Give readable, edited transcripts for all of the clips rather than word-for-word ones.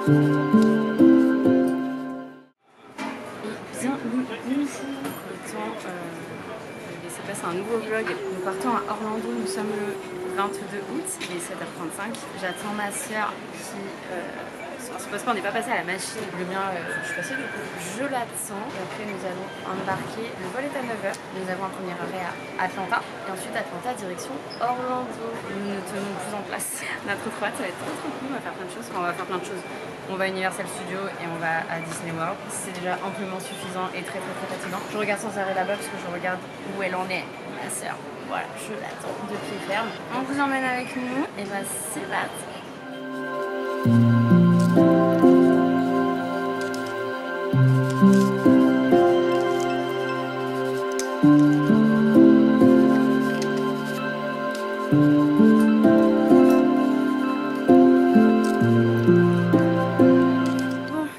C'est un nouveau vlog. Nous partons à Orlando, nous sommes le 22 août, il est 7h35. J'attends ma soeur qui se pose pas, on n'est pas passé à la machine. Le mien, je suis passée du coup, je l'attends. Et après nous allons embarquer, le vol est à 9h. Nous avons un premier arrêt à Atlanta. Et ensuite Atlanta direction Orlando. Nous ne tenons plus en place. On a trop hâte, ça va être trop cool, on va faire plein de choses. Enfin, on va faire plein de choses. On va à Universal Studios et on va à Disney World. C'est déjà amplement suffisant et très fatigant. Je regarde sans arrêt là-bas parce que je regarde où elle en est, ma soeur. Voilà, je l'attends de pied ferme. On vous emmène avec nous et bah c'est parti.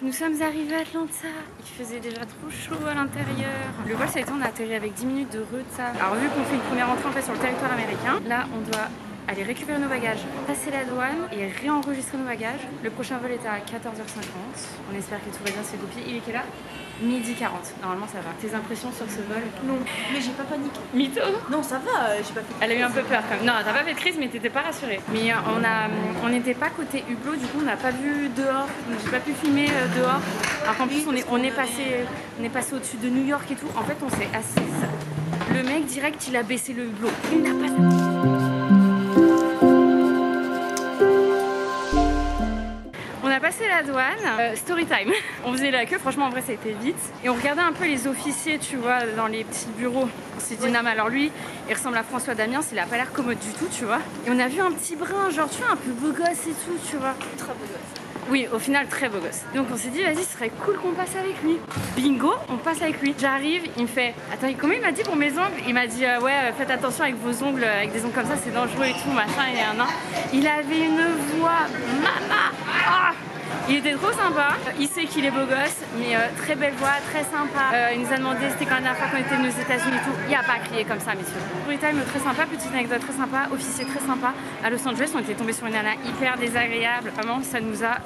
Nous sommes arrivés à Atlanta, il faisait déjà trop chaud à l'intérieur. Le vol ça a été, on a atterri avec 10 minutes de retard. Alors vu qu'on fait une première entrée en fait sur le territoire américain, là on doit aller récupérer nos bagages, passer la douane et réenregistrer nos bagages. Le prochain vol est à 14h50. On espère que tout va bien se goupiller. Il est quelle heure? 12h40. Normalement ça va. Tes impressions sur ce vol? Non, mais j'ai pas paniqué. Mytho? Non, ça va, j'ai pas fait. Elle a eu un peu peur quand même. Non, t'as pas fait de crise, mais t'étais pas rassurée. Mais on n'était pas côté hublot, du coup on n'a pas vu dehors. J'ai pas pu filmer dehors. Alors qu'en plus on est passé au-dessus de New York et tout. En fait on s'est assise. Le mec direct il a baissé le hublot. Il n'a pas. On a passé la douane, story time. On faisait la queue, franchement en vrai ça a été vite. Et on regardait un peu les officiers, tu vois, dans les petits bureaux. On s'est dit, non mais alors lui, il ressemble à François Damiens, il a pas l'air commode du tout, tu vois. Et on a vu un petit brun, genre tu vois, un peu beau gosse et tout, tu vois. Très beau gosse. Oui, au final très beau gosse. Donc on s'est dit, vas-y, ce serait cool qu'on passe avec lui. Bingo, on passe avec lui. J'arrive, il me fait, attends, comment il m'a dit pour mes ongles? Il m'a dit, ouais, faites attention avec vos ongles, avec des ongles comme ça, c'est dangereux et tout, machin, et un an. Il avait une voix, mama, oh, il était trop sympa, il sait qu'il est beau gosse, mais très belle voix, très sympa. Il nous a demandé, c'était quand la dernière fois qu'on était venus aux États-Unis et tout. Il n'y a pas à crier comme ça, messieurs. Story time très sympa, petite anecdote très sympa, officier très sympa. À Los Angeles, on était tombé sur une nana hyper désagréable. Vraiment, ça nous a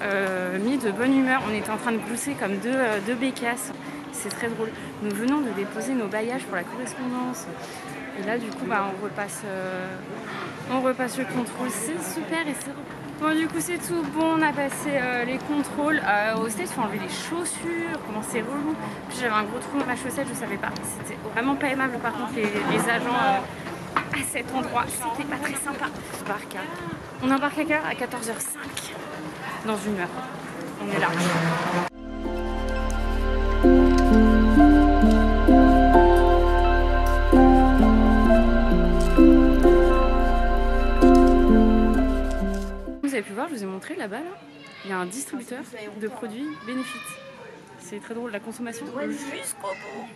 mis de bonne humeur. On était en train de glousser comme deux bécasses. C'est très drôle. Nous venons de déposer nos bagages pour la correspondance. Et là, du coup, bah, on repasse le contrôle. C'est super et c'est drôle. Bon du coup c'est tout bon, on a passé les contrôles. Au stage il faut enlever les chaussures, comment c'est relou. Puis j'avais un gros trou dans ma chaussette, je savais pas. C'était vraiment pas aimable par contre les agents à cet endroit, c'était pas très sympa. On embarque à quelle heure? À 14h05. Dans une heure. On est là. Vous avez pu voir, je vous ai montré là-bas, là, il y a un distributeur de produits Benefit. C'est très drôle, la consommation jusqu'au bout.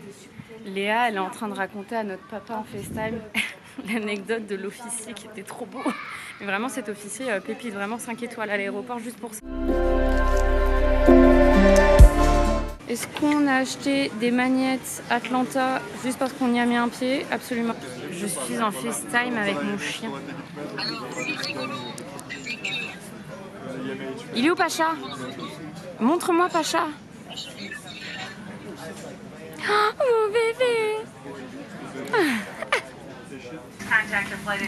Léa, elle est en train de raconter à notre papa en FaceTime l'anecdote de l'officier qui était trop beau. Mais vraiment cet officier pépite, vraiment 5 étoiles à l'aéroport juste pour ça. Est-ce qu'on a acheté des magnettes Atlanta juste parce qu'on y a mis un pied? Absolument. Je suis en FaceTime avec mon chien. Il est où Pacha? Montre-moi Pacha. Oh mon bébé.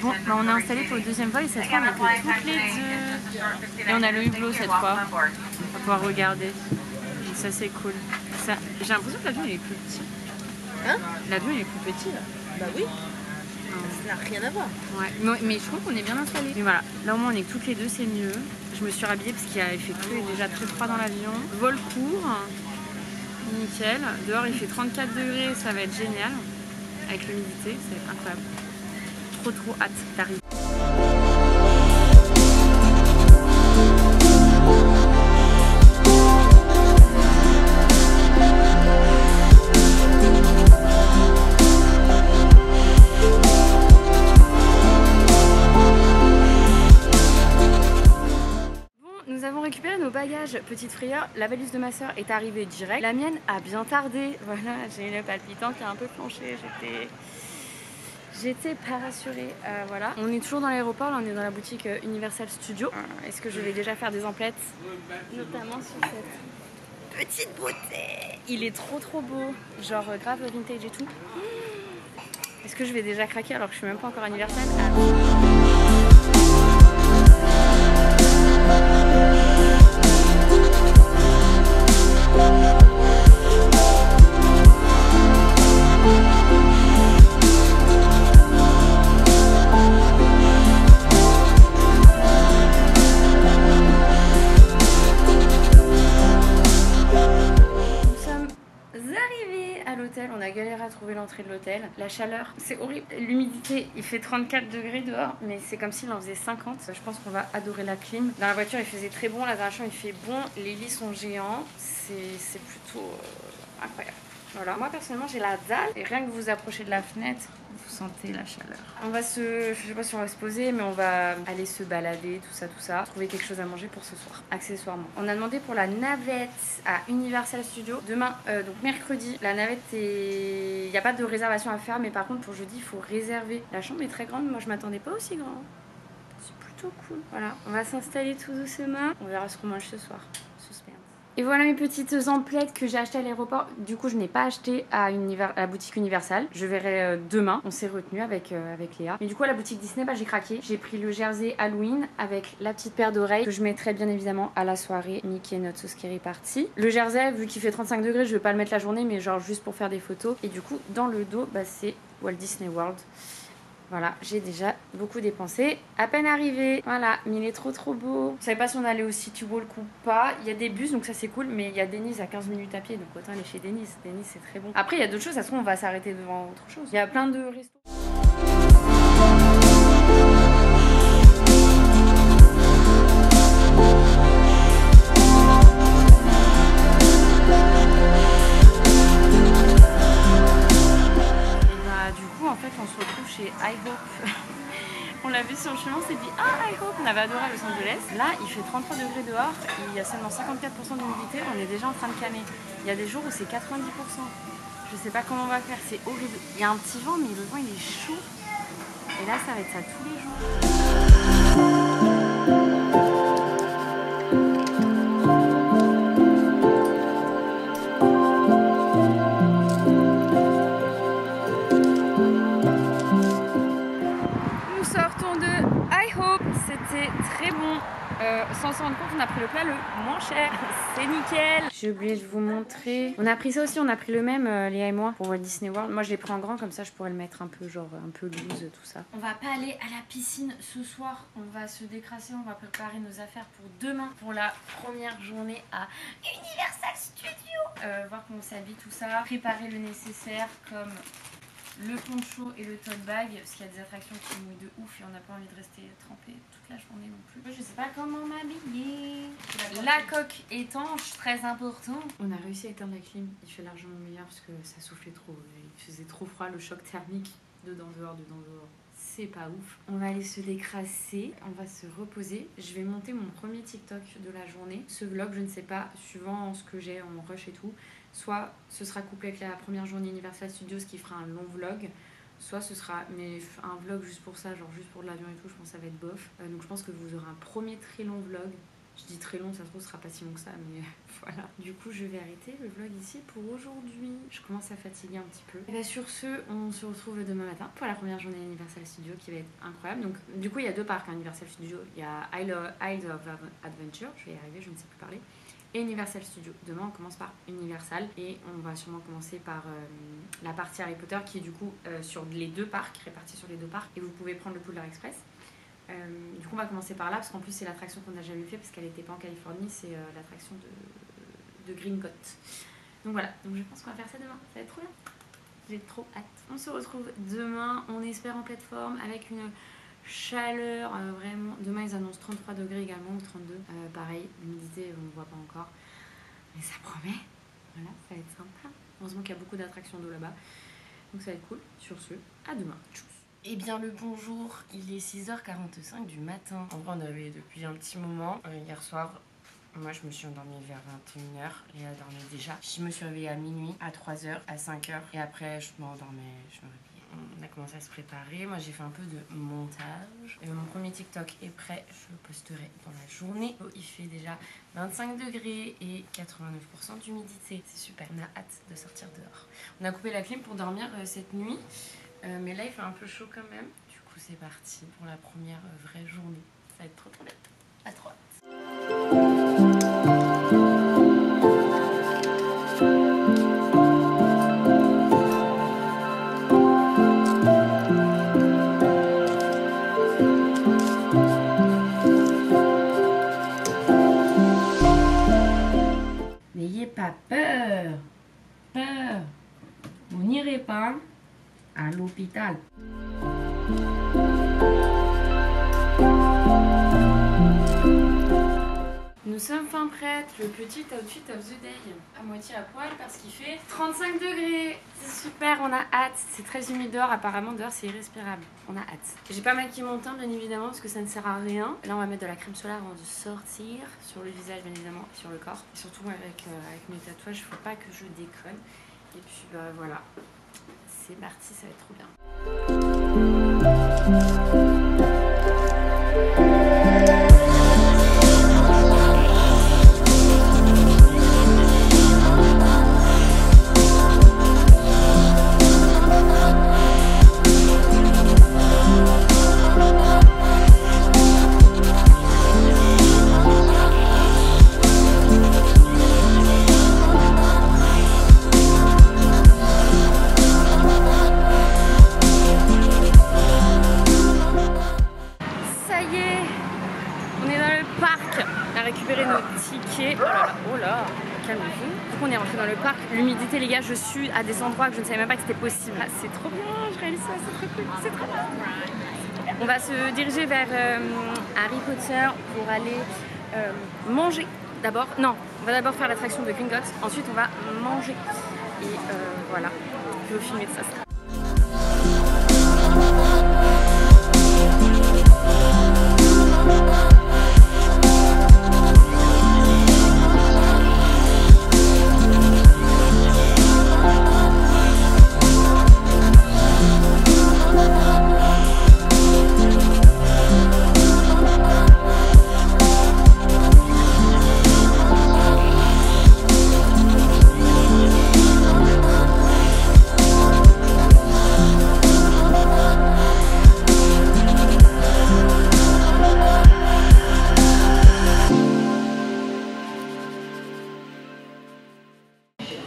Bon, bah on est installé pour le deuxième vol et cette fois on est que toutes les deux. Et on a le hublot cette fois. On va pouvoir regarder. Et ça c'est cool. J'ai l'impression que l'avion il est plus petit. Hein? L'avion il est plus petit là. Bah oui. Ça n'a rien à voir. Ouais, mais je trouve qu'on est bien installés. Mais voilà, là au moins on est que toutes les deux, c'est mieux. Je me suis rhabillée parce qu'il fait déjà très froid dans l'avion. Vol court, nickel. Dehors il fait 34 degrés, ça va être génial. Avec l'humidité, c'est incroyable. Trop hâte d'arriver. Nous avons récupéré nos bagages, petite frayeur, la valise de ma soeur est arrivée direct. La mienne a bien tardé, voilà, j'ai le palpitant qui a un peu flanché, J'étais pas rassurée, voilà. On est toujours dans l'aéroport, là on est dans la boutique Universal Studios. Est-ce que je vais déjà faire des emplettes, notamment sur cette petite beauté. Il est trop beau, genre grave vintage et tout. Est-ce que je vais déjà craquer alors que je suis même pas encore Universal? On a galéré à trouver l'entrée de l'hôtel. La chaleur, c'est horrible. L'humidité, il fait 34 degrés dehors, mais c'est comme s'il en faisait 50. Je pense qu'on va adorer la clim. Dans la voiture, il faisait très bon. Là, dans la chambre, il fait bon. Les lits sont géants. C'est plutôt incroyable. Voilà. Moi, personnellement, j'ai la dalle. Et rien que vous vous approchez de la fenêtre, vous sentez la chaleur. On va je sais pas si on va se poser, mais on va aller se balader, tout ça. Trouver quelque chose à manger pour ce soir, accessoirement. On a demandé pour la navette à Universal Studios. Demain, donc mercredi, la navette est... Il n'y a pas de réservation à faire, mais par contre, pour jeudi, il faut réserver. La chambre est très grande. Moi, je m'attendais pas aussi grand. C'est plutôt cool. Voilà, on va s'installer tout doucement. On verra ce qu'on mange ce soir. Suspense. Et voilà mes petites emplettes que j'ai achetées à l'aéroport. Du coup, je n'ai pas acheté à la boutique Universal. Je verrai demain. On s'est retenu avec Léa. Mais du coup, à la boutique Disney, j'ai craqué. J'ai pris le jersey Halloween avec la petite paire d'oreilles que je mettrai bien évidemment à la soirée Mickey Not So Scary Party. Le jersey, vu qu'il fait 35 degrés, je vais pas le mettre la journée, mais genre juste pour faire des photos. Et du coup, dans le dos, c'est Walt Disney World. Voilà, j'ai déjà beaucoup dépensé. À peine arrivé. Voilà, mais il est trop beau. Je savais pas si on allait au City Walk ou pas. Il y a des bus, donc ça c'est cool. Mais il y a Denise à 15 minutes à pied, donc autant aller chez Denise. Denise, c'est très bon. Après, il y a d'autres choses. Ça se trouve, on va s'arrêter devant autre chose. Il y a plein de restos. En fait, on se retrouve chez iHope. On l'a vu sur le chemin, on s'est dit ah iHope, on avait adoré à Los Angeles. Là, il fait 33 degrés dehors, il y a seulement 54% d'humidité, on est déjà en train de camer. Il y a des jours où c'est 90%. Je sais pas comment on va faire, c'est horrible. Il y a un petit vent, mais le vent il est chaud. Et là, ça va être ça tous les jours. C'était très bon. Sans s'en rendre compte, on a pris le plat le moins cher. C'est nickel. J'ai oublié de vous montrer. On a pris ça aussi, on a pris le même, Léa et moi, pour Walt Disney World. Moi, je l'ai pris en grand, comme ça, je pourrais le mettre un peu, genre, un peu loose, tout ça. On va pas aller à la piscine ce soir. On va se décrasser, on va préparer nos affaires pour demain, pour la première journée à Universal Studios. Voir comment on s'habille, tout ça. Préparer le nécessaire, comme le poncho et le tote bag, parce qu'il y a des attractions qui mouillent de ouf et on n'a pas envie de rester trempé toute la journée non plus. Je sais pas comment m'habiller. La coque étanche, très important. On a réussi à éteindre la clim, il fait largement meilleur parce que ça soufflait trop. Il faisait trop froid, le choc thermique, dedans dehors. C'est pas ouf. On va aller se décrasser, on va se reposer. Je vais monter mon premier TikTok de la journée. Ce vlog, je ne sais pas, suivant ce que j'ai en rush et tout. Soit ce sera couplé avec la première journée Universal Studios qui fera un long vlog, soit ce sera un vlog juste pour ça, genre juste pour de l'avion et tout, je pense que ça va être bof. Donc je pense que vous aurez un premier très long vlog. Je dis très long, ça se trouve ce sera pas si long que ça, mais voilà. Du coup je vais arrêter le vlog ici pour aujourd'hui. Je commence à fatiguer un petit peu. Et bien sur ce, on se retrouve demain matin pour la première journée Universal Studios qui va être incroyable. Donc du coup il y a deux parcs à Universal Studios. Il y a Isle of Adventure, je vais y arriver, je ne sais plus parler. Et Universal Studios. Demain on commence par Universal et on va sûrement commencer par la partie Harry Potter qui est du coup sur les deux parcs, répartie sur les deux parcs, et vous pouvez prendre le Poudlard Express. Du coup on va commencer par là parce qu'en plus c'est l'attraction qu'on n'a jamais fait parce qu'elle n'était pas en Californie, c'est l'attraction de Gringotts. Donc voilà, donc je pense qu'on va faire ça demain, ça va être trop bien. J'ai trop hâte. On se retrouve demain, on espère en plateforme avec une chaleur vraiment. Demain ils annoncent 33 degrés également, ou 32. Pareil, l'humidité on ne voit pas encore, mais ça promet. Voilà, ça va être sympa. Heureusement qu'il y a beaucoup d'attractions d'eau là-bas, donc ça va être cool. Sur ce, à demain. Tchuss. Eh bien le bonjour, il est 6h45 du matin. En vrai on avait depuis un petit moment. Hier soir, moi je me suis endormie vers 21h. Léa dormait déjà. Je me suis réveillée à minuit, à 3h, à 5h. Et après je m'endormais, je me réveillais. on a commencé à se préparer. Moi, j'ai fait un peu de montage. Mon premier TikTok est prêt. Je le posterai dans la journée. Il fait déjà 25 degrés et 89% d'humidité. C'est super. On a hâte de sortir dehors. On a coupé la clim pour dormir cette nuit. Mais là, il fait un peu chaud quand même. Du coup, c'est parti pour la première vraie journée. Ça va être trop trop bête. À trop hâte. N'ayez pas peur. Vous n'irez pas à l'hôpital. Nous sommes fin prêtes, le petit outfit of the day, à moitié à poil parce qu'il fait 35 degrés. C'est super, on a hâte. C'est très humide dehors, apparemment dehors c'est irrespirable. On a hâte. J'ai pas maquillé mon teint bien évidemment parce que ça ne sert à rien. Là on va mettre de la crème solaire avant de sortir, sur le visage bien évidemment et sur le corps. Et surtout avec mes tatouages, il faut pas que je déconne. Et puis bah voilà, c'est parti, ça va être trop bien. Récupérer nos tickets. Oh là, calmez-vous. Du coup, on est rentré dans le parc. L'humidité, les gars, je suis à des endroits que je ne savais même pas que c'était possible. Ah, c'est trop bien, je réalise ça, c'est trop cool, c'est trop bien. On va se diriger vers Harry Potter pour aller manger. D'abord, non, on va d'abord faire l'attraction de Gringotts. Ensuite, on va manger. Et voilà, je vais vous filmer de ça.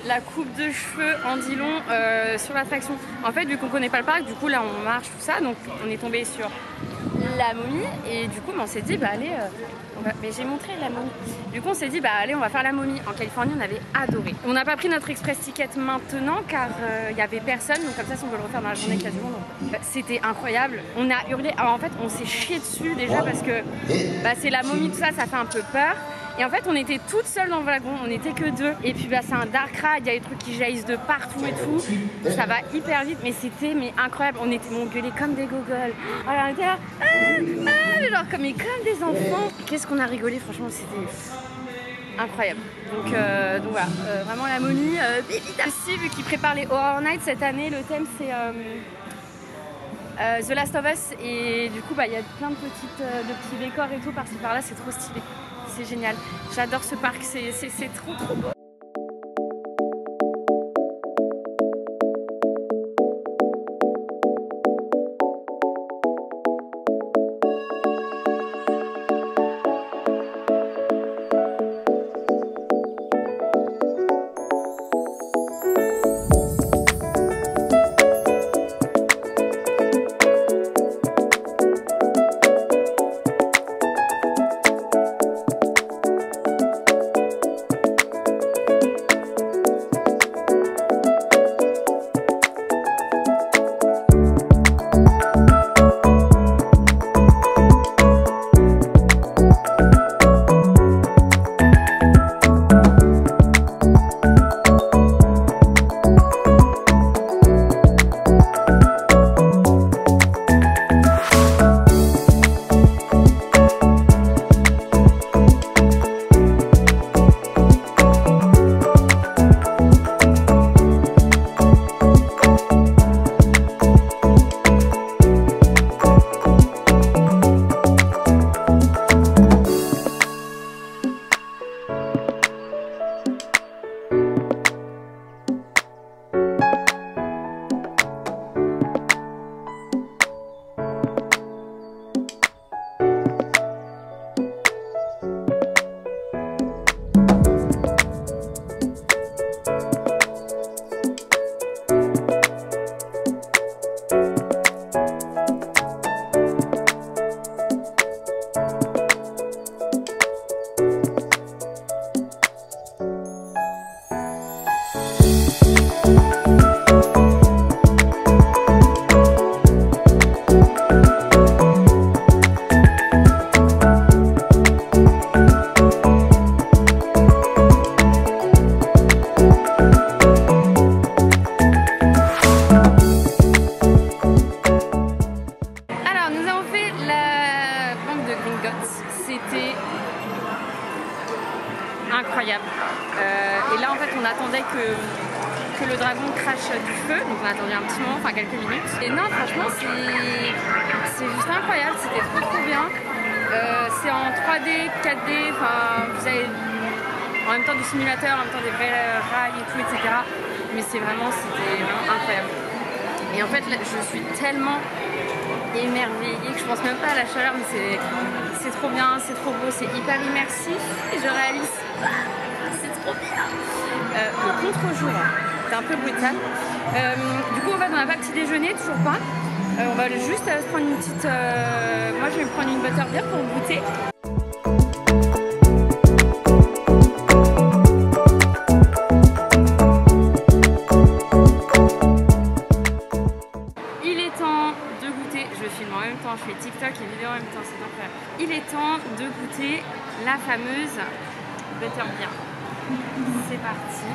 La coupe de cheveux en dit long sur l'attraction. En fait, vu qu'on connaît pas le parc, du coup là on marche tout ça, donc on est tombé sur la momie et du coup on s'est dit bah allez, mais j'ai montré la momie. Du coup on s'est dit bah allez on va faire la momie. En Californie on avait adoré. On n'a pas pris notre express ticket maintenant car il y avait personne, donc comme ça si on veut le refaire dans la journée quasiment. C'était incroyable. On a hurlé. Alors en fait on s'est chié dessus déjà parce que bah, c'est la momie tout ça, ça fait un peu peur. Et en fait on était toutes seules dans le wagon, on n'était que deux. Et puis bah, c'est un dark ride, il y a des trucs qui jaillissent de partout et tout. Ça va hyper vite, mais c'était incroyable. On gueulait comme des gogoles. Alors on était là, genre comme des enfants. Qu'est-ce qu'on a rigolé, franchement c'était incroyable. Donc voilà, vraiment la momie. Aussi vu qu'ils préparent les Horror Nights cette année, le thème c'est The Last of Us. Et du coup bah, il y a plein de petits décors et tout par-ci par-là, c'est trop stylé. C'est génial, j'adore ce parc, c'est trop beau. c'était incroyable. Et là en fait on attendait que le dragon crache du feu, donc on a attendu un petit moment, enfin quelques minutes. Et non, franchement c'est juste incroyable, c'était trop bien. C'est en 3D, 4D, enfin vous avez en même temps du simulateur, en même temps des vrais rails et tout, etc. Mais c'était vraiment incroyable. Et en fait là, je suis tellement émerveillée que je pense même pas à la chaleur, mais c'est trop bien, c'est trop beau, c'est hyper immersif et je réalise, c'est trop bien. Le contre-jour, c'est un peu brutal. Du coup en fait on n'a pas petit déjeuner, toujours pas. On va juste se prendre une petite... moi je vais me prendre une butterbeer pour goûter. Je fais TikTok et vidéo en même temps, c'est incroyable. Il est temps de goûter la fameuse butterbeer. C'est parti.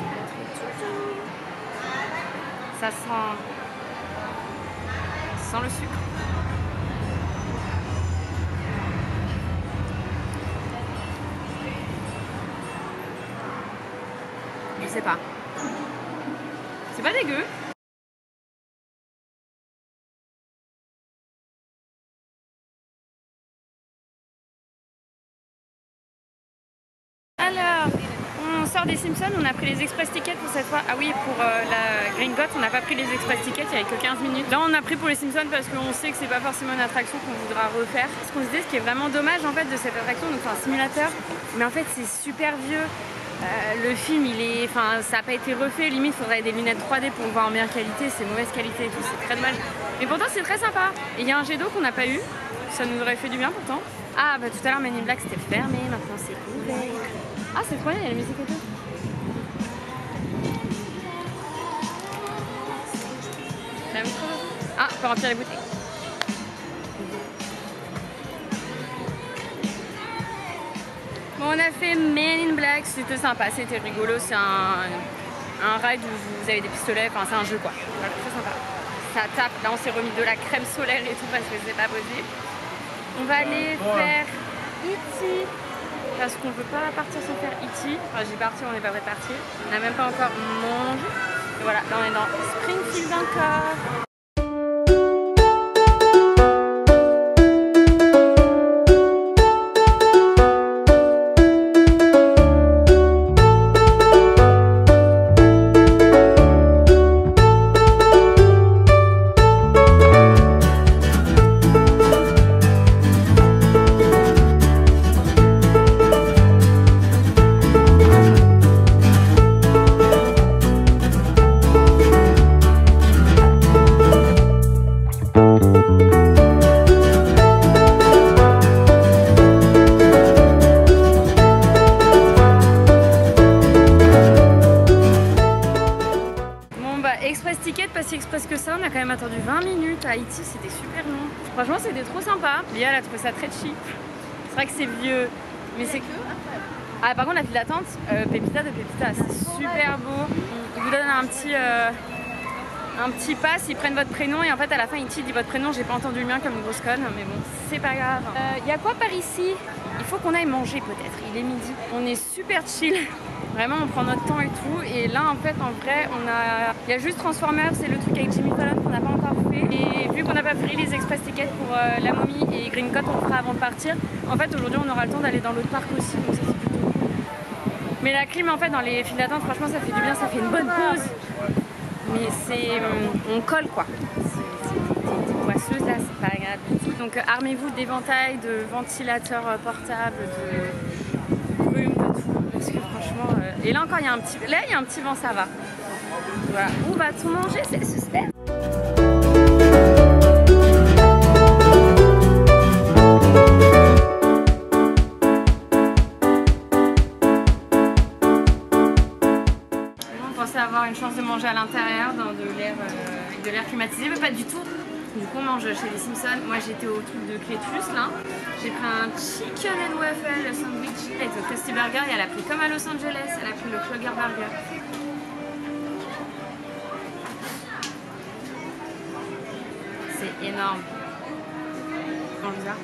Ça sent le sucre. Je sais pas. C'est pas dégueu. Alors, on sort des Simpsons, on a pris les express tickets pour cette fois. Ah oui, pour la Gringotts, on n'a pas pris les express tickets, il n'y avait que 15 minutes. Là, on a pris pour les Simpsons parce qu'on sait que c'est pas forcément une attraction qu'on voudra refaire. Ce qu'on se dit, ce qui est vraiment dommage en fait de cette attraction, donc c'est un simulateur, mais en fait c'est super vieux. Le film, ça n'a pas été refait, limite il faudrait des lunettes 3D pour le voir en meilleure qualité, c'est mauvaise qualité et tout, c'est très dommage. Mais pourtant c'est très sympa. Et il y a un jet d'eau qu'on n'a pas eu, ça nous aurait fait du bien pourtant. Ah bah tout à l'heure Men in Black c'était fermé, maintenant c'est ouvert. Ah c'est trop bien, il y a la musique et tout. J'aime trop. Ah, on peut remplir les bouteilles. Bon, on a fait Men in Black, c'était sympa, c'était rigolo, c'est un ride où vous avez des pistolets, enfin c'est un jeu quoi. Voilà, très sympa. Ça tape, là on s'est remis de la crème solaire et tout parce que c'est pas possible. On va aller faire E.T. parce qu'on veut pas partir sans faire E.T. Enfin j'y parti, on n'est pas prêt de partir. On n'a même pas encore mangé. Et voilà, là on est dans Springfield encore. Express ticket, pas si express que ça, on a quand même attendu 20 minutes à Haïti, c'était super long. Franchement c'était trop sympa. Léa elle a trouvé ça très cheap. C'est vrai que c'est vieux, mais c'est... Ah par contre la file d'attente, Pépita de Pépita, c'est super beau. Ils vous donnent un petit pass, ils prennent votre prénom et en fait à la fin ils disent votre prénom, j'ai pas entendu le mien comme une grosse conne, mais bon, c'est pas grave. Y a quoi par ici? Il faut qu'on aille manger peut-être, il est midi. On est super chill, vraiment on prend notre temps et tout. Et là en fait en vrai il y a juste Transformers, c'est le truc avec Jimmy Fallon qu'on n'a pas encore fait. Et vu qu'on n'a pas pris les express tickets pour la momie et Gringotts on le fera avant de partir. En fait aujourd'hui on aura le temps d'aller dans l'autre parc aussi, donc ça c'est plutôt cool. Mais la clim en fait dans les files d'attente franchement ça fait du bien, ça fait une bonne pause. Mais on colle quoi. Des poisseuses là, c'est pas agréable du tout. Donc armez-vous d'éventails, de ventilateurs portables, de brume, de tout. Parce que franchement... Et là encore il y a un petit... Là il y a un petit vent, ça va. Voilà. Où va-t-on manger? C'est le suspense. Avoir une chance de manger à l'intérieur dans de l'air climatisé, mais pas du tout. Du coup on mange chez les Simpsons. Moi j'étais au truc de Clétus là. J'ai pris un chicken and waffle sandwich. Elle était au Krusty Burger et elle a pris comme à Los Angeles, elle a pris le Kroger Burger. C'est énorme. Comment bizarre.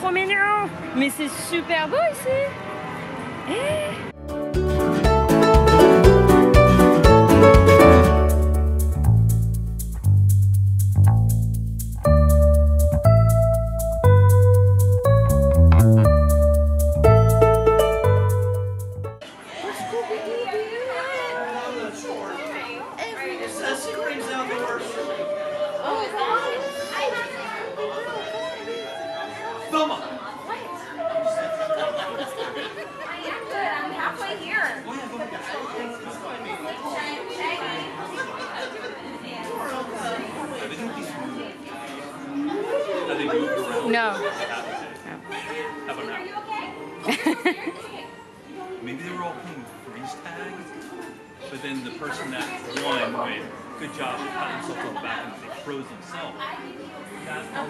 trop mignon. Mais c'est super beau ici. No. How about now? Maybe they were all playing freeze tag, but then the person that won went, good job, pat themselves on the back and they froze themselves.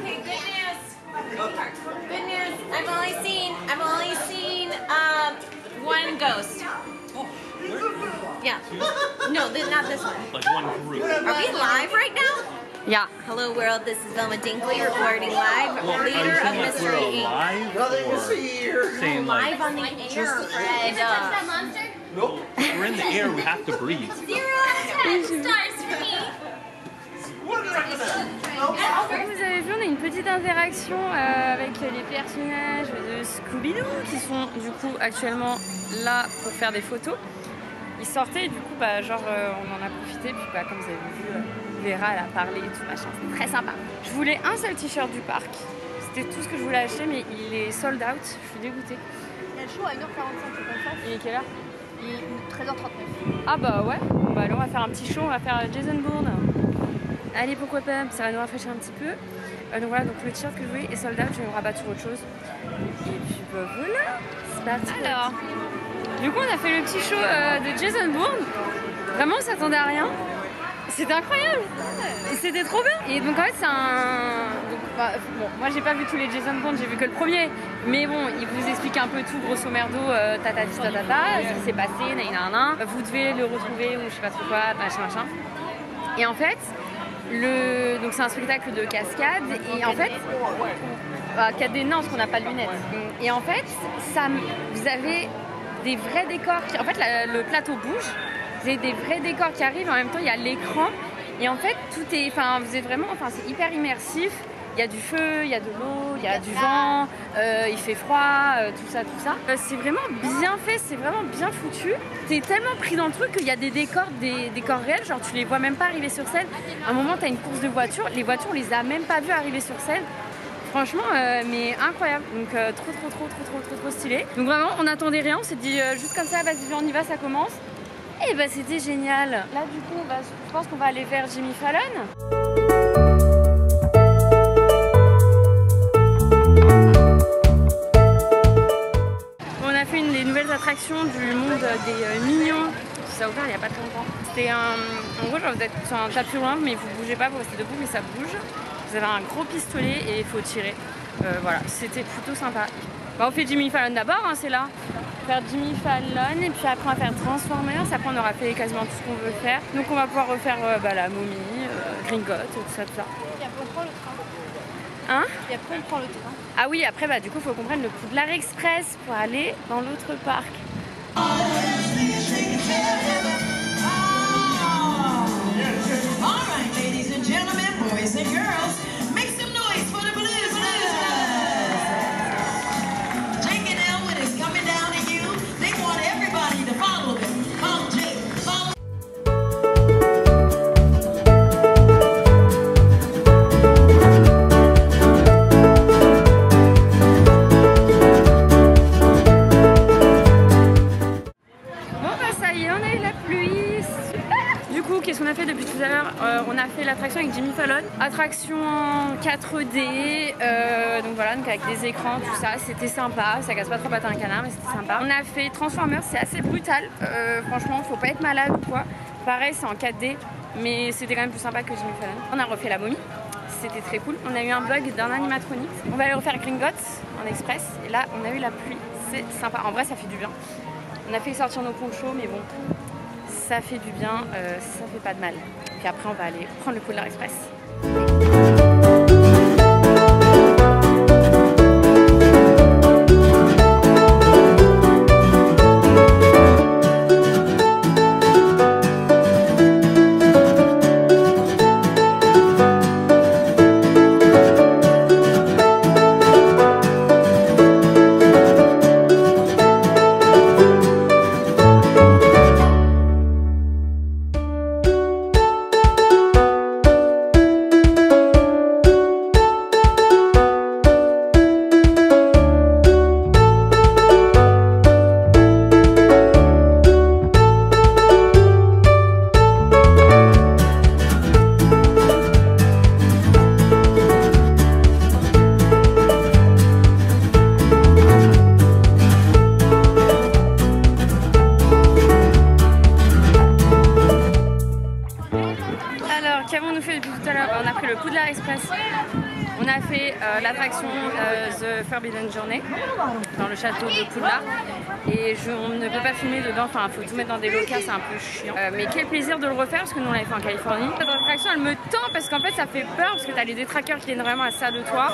Okay, good news. Good news. I've only seen one ghost. Oh, Yeah. No, not this one. like one group. Are we live right now? Yeah. Hello world, this is Velma Dinkley reporting live, Well, are you leader of saying like Mystery we're Inc. alive or saying like Live on the air, Fred. we're in the air, we have to breathe? 0 out of 10 stars for me. Comme vous avez vu, on a une petite interaction avec les personnages de Scooby-Doo qui sont du coup actuellement là pour faire des photos. Ils sortaient et du coup on en a profité, puis comme vous avez vu, Vera elle a parlé et tout machin, c'était très sympa. Je voulais un seul t-shirt du parc, c'était tout ce que je voulais acheter mais il est sold out, je suis dégoûtée. Il y a le show à 1h45, c'est comme ça. Il est quelle heure? Il est 13h39. Ah bah ouais, bah alors on va faire un petit show, on va faire Jason Bourne. Allez, pourquoi pas, ça va nous rafraîchir un petit peu. Donc voilà, donc le t-shirt que je voulais est sold out, je vais me rabattre sur autre chose. Et puis bah voilà, c'est parti. Alors, du coup on a fait le petit show de Jason Bourne. Vraiment on s'attendait à rien. C'était incroyable. Et c'était trop bien. Et donc en fait c'est un... bon, moi j'ai pas vu tous les Jason Bourne, j'ai vu que le premier. Mais bon, il vous explique un peu tout grosso merdo, tatati tatata, ce qui s'est passé, nanana. Vous devez le retrouver ou je sais pas trop quoi, machin. Et en fait... Donc c'est un spectacle de cascade et en fait 4D non parce qu'on n'a pas de lunettes et en fait vous avez des vrais décors en fait le plateau bouge, vous avez des vrais décors qui arrivent en même temps il y a l'écran et en fait tout est vous êtes vraiment c'est hyper immersif. Il y a du feu, il y a de l'eau, il y a du vent, il fait froid, tout ça. C'est vraiment bien fait, c'est vraiment bien foutu. T'es tellement pris dans le truc qu'il y a des décors réels, genre tu les vois même pas arriver sur scène. À un moment t'as une course de voitures, les voitures on les a même pas vues arriver sur scène. Franchement, mais incroyable, donc trop stylé. Donc vraiment on n'attendait rien, on s'est dit juste comme ça, vas-y on y va, ça commence. Et bah c'était génial. Là du coup je pense qu'on va aller vers Jimmy Fallon. Une des nouvelles attractions du monde des mignons. Ça a ouvert il n'y a pas très longtemps. C'était en gros genre vous êtes sur un tapis roulant mais vous bougez pas, vous restez debout mais ça bouge. Vous avez un gros pistolet et il faut tirer. Voilà, c'était plutôt sympa. On fait Jimmy Fallon d'abord, hein, c'est là. On va faire Jimmy Fallon et puis après on va faire Transformers. Après on aura fait quasiment tout ce qu'on veut faire. Donc on va pouvoir refaire la momie, Gringotts, tout ça. Et après on prend le train. Hein? Et après on prend le train. Ah oui, après du coup il faut qu'on prenne le Poudlard Express pour aller dans l'autre parc. Qu'est-ce qu'on a fait depuis tout à l'heure? On a fait l'attraction avec Jimmy Fallon, attraction en 4D, donc voilà, donc avec des écrans, tout ça, c'était sympa, ça casse pas trop patin un canard, mais c'était sympa. On a fait Transformers, c'est assez brutal, franchement, faut pas être malade ou quoi. Pareil, c'est en 4D, mais c'était quand même plus sympa que Jimmy Fallon. On a refait la momie, c'était très cool. On a eu un vlog d'un animatronique. On va aller refaire Gringotts en express, et là, on a eu la pluie, c'est sympa. En vrai, ça fait du bien. On a fait sortir nos ponchos, mais bon. Ça fait du bien, ça fait pas de mal. Puis après on va aller prendre le Poudlard Express. Polar Express. On a fait l'attraction The Forbidden Journey dans le château de Poudlard. Et on ne peut pas filmer dedans, enfin faut tout mettre dans des locaux, c'est un peu chiant. Mais quel plaisir de le refaire parce que nous on l'avait fait en Californie. Cette attraction elle me tend parce qu'en fait ça fait peur parce que t'as les détraqueurs qui viennent vraiment à ça de toi.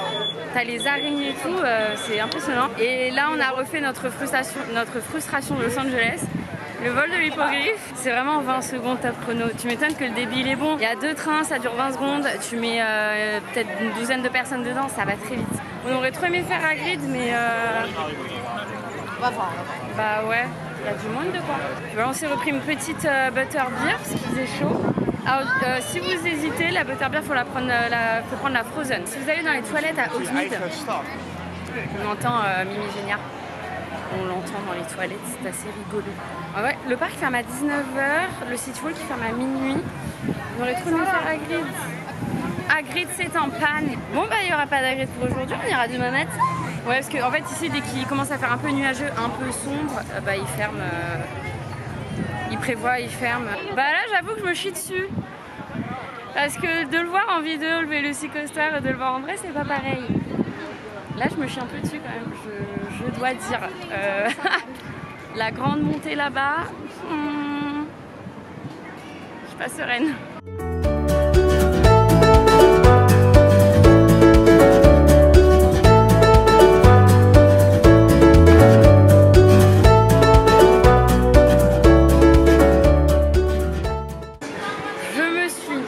T'as les araignées et tout, c'est impressionnant. Et là on a refait notre frustration de Los Angeles. Le vol de l'hippogriffe, c'est vraiment 20 secondes top chrono. Tu m'étonnes que le débit il est bon. Il y a 2 trains, ça dure 20 secondes. Tu mets peut-être une douzaine de personnes dedans, ça va très vite. On aurait trop aimé faire Hagrid, mais bah ouais, il y a du monde de quoi. Voilà, on s'est repris une petite butterbeer parce qu'il faisait chaud. Alors, si vous hésitez, la butterbeer, faut prendre la frozen. Si vous allez dans les toilettes à Hogsmeade, on entend Mimi Géniard. On l'entend dans les toilettes, c'est assez rigolo. Ah ouais, le parc ferme à 19h, le City Walk qui ferme à minuit. On aurait trop aimé faire Hagrid. Hagrid c'est en panne. Bon bah il n'y aura pas d'Hagrid pour aujourd'hui, on ira demain matin. Ouais parce qu'en fait ici dès qu'il commence à faire un peu nuageux, un peu sombre, bah il ferme. Il prévoit, il ferme. Bah là j'avoue que je me chie dessus. Parce que de le voir en vidéo, le Velocicoaster, et de le voir en vrai c'est pas pareil. Là je me chie un peu dessus quand même, je dois dire. La grande montée là-bas, je suis pas sereine. Je me suis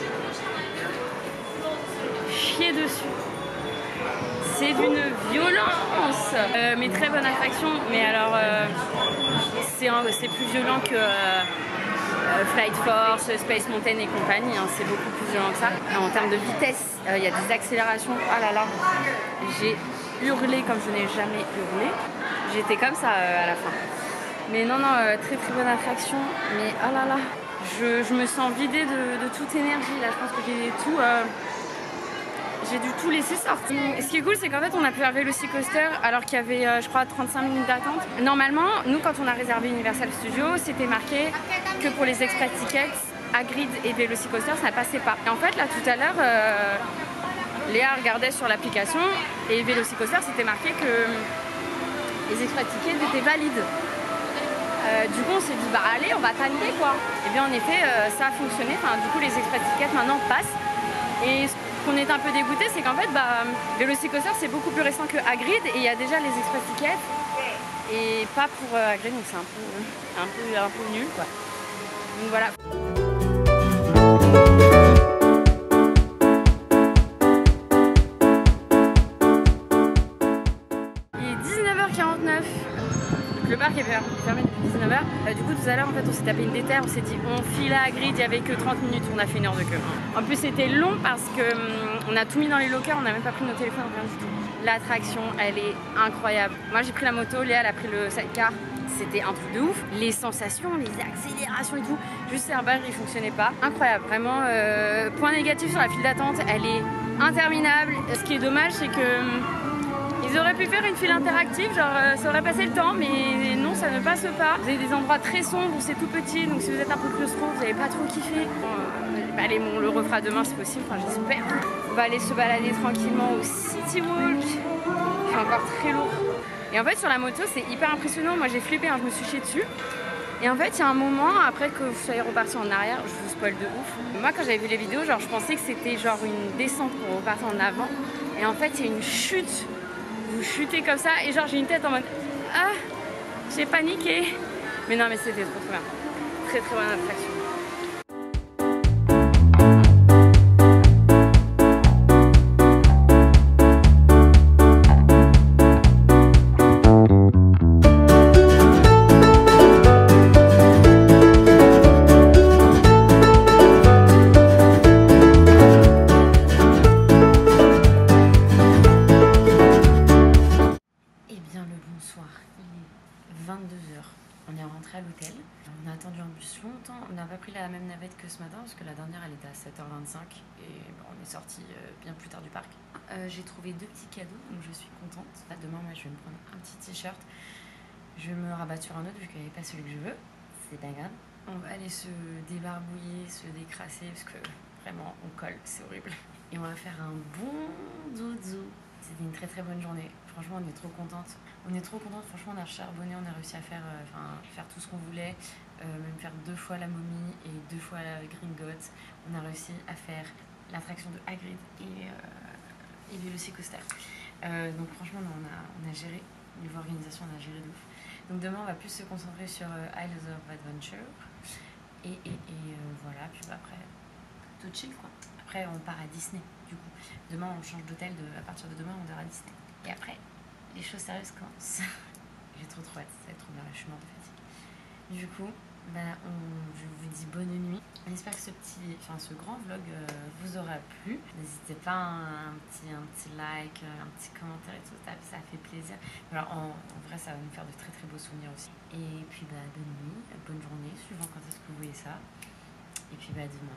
chiée dessus. C'est d'une violence, mais très bonne attraction. Mais alors, c'est plus violent que Flight Force, Space Mountain et compagnie. Hein, c'est beaucoup plus violent que ça. En termes de vitesse, il y a des accélérations. Oh là là, j'ai hurlé comme je n'ai jamais hurlé. J'étais comme ça à la fin. Mais non, très très bonne attraction. Mais oh là là, je me sens vidée de toute énergie. Là, je pense que j'ai dû tout laisser sortir. Ce qui est cool, c'est qu'en fait, on a pu faire Velocicoaster alors qu'il y avait, je crois, 35 minutes d'attente. Normalement, nous, quand on a réservé Universal Studios, c'était marqué que pour les express tickets, Hagrid et Velocicoaster, ça ne passait pas. Et en fait, là, tout à l'heure, Léa regardait sur l'application et Velocicoaster, c'était marqué que les express tickets étaient valides. Du coup, on s'est dit, bah allez, on va t'annuler quoi. Et bien, en effet, ça a fonctionné. Enfin, du coup, les express tickets maintenant passent. Et ce qu'on est un peu dégoûté, c'est qu'en fait, Velocicoaster c'est beaucoup plus récent que Hagrid et il y a déjà les express tickets et pas pour Hagrid, donc c'est un peu nul quoi. Donc voilà. Il est 19h49. Le parc est fermé depuis 19h. Du coup, tout à l'heure, en fait, on s'est tapé une déterre. On s'est dit, on file à Hagrid. Il n'y avait que 30 minutes. On a fait 1 heure de queue. En plus, c'était long parce que on a tout mis dans les lockers. On n'a même pas pris nos téléphones, rien du tout. L'attraction, elle est incroyable. Moi, j'ai pris la moto. Léa, elle a pris le sidecar. C'était un truc de ouf. Les sensations, les accélérations et tout. Juste, l'airbag, il fonctionnait pas. Incroyable. Vraiment, point négatif sur la file d'attente. Elle est interminable. Ce qui est dommage, c'est que ils auraient pu faire une file interactive, genre ça aurait passé le temps, mais non, ça ne passe pas. Vous avez des endroits très sombres où c'est tout petit, donc si vous êtes un peu claustro, vous n'avez pas trop kiffé. Allez, on le refera demain si possible, enfin j'espère. On va aller se balader tranquillement au City Walk. C'est encore très lourd. Et en fait, sur la moto, c'est hyper impressionnant. Moi, j'ai flippé, hein, je me suis chiée dessus. Et en fait, il y a un moment, après que vous soyez reparti en arrière, je vous spoil de ouf. Moi, quand j'avais vu les vidéos, genre, je pensais que c'était genre une descente pour repartir en avant. Et en fait, il y a une chute. Vous chutez comme ça et genre j'ai une tête en mode ah, j'ai paniqué. Mais non, mais c'était trop bien. Très très bonne attraction. On a attendu un bus longtemps, on n'a pas pris la même navette que ce matin parce que la dernière elle était à 7h25 et on est sorti bien plus tard du parc. J'ai trouvé 2 petits cadeaux donc je suis contente. Demain moi je vais me prendre un petit t-shirt, je vais me rabattre sur un autre vu qu'il n'y avait pas celui que je veux, c'est pas grave. On va aller se débarbouiller, se décrasser parce que vraiment on colle, c'est horrible. et on va faire un bon dodo. C'était une très très bonne journée. Franchement, on est trop contente. On est trop contente. Franchement, on a charbonné, on a réussi à faire, faire tout ce qu'on voulait. Même faire 2 fois la momie et 2 fois la Gringotts. On a réussi à faire l'attraction de Hagrid et Vélocicoaster. Donc franchement, on a géré. Niveau organisation, on a géré de ouf. Donc demain, on va plus se concentrer sur Isles of Adventure. Et voilà, puis bah, après, tout chill quoi. Après, on part à Disney, du coup. Demain, on change d'hôtel, à partir de demain, on dort à Disney. Et après, les choses sérieuses commencent. J'ai trop hâte, ça va être trop bien, là, je suis morte de fatigue. Du coup, bah, je vous dis bonne nuit. J'espère que ce grand vlog vous aura plu. N'hésitez pas à un petit like, un petit commentaire et tout, ça fait plaisir. Alors en vrai, ça va nous faire de très très beaux souvenirs aussi. Et puis bah, bonne nuit, bonne journée, suivant quand est-ce que vous voyez ça. Et puis bah demain.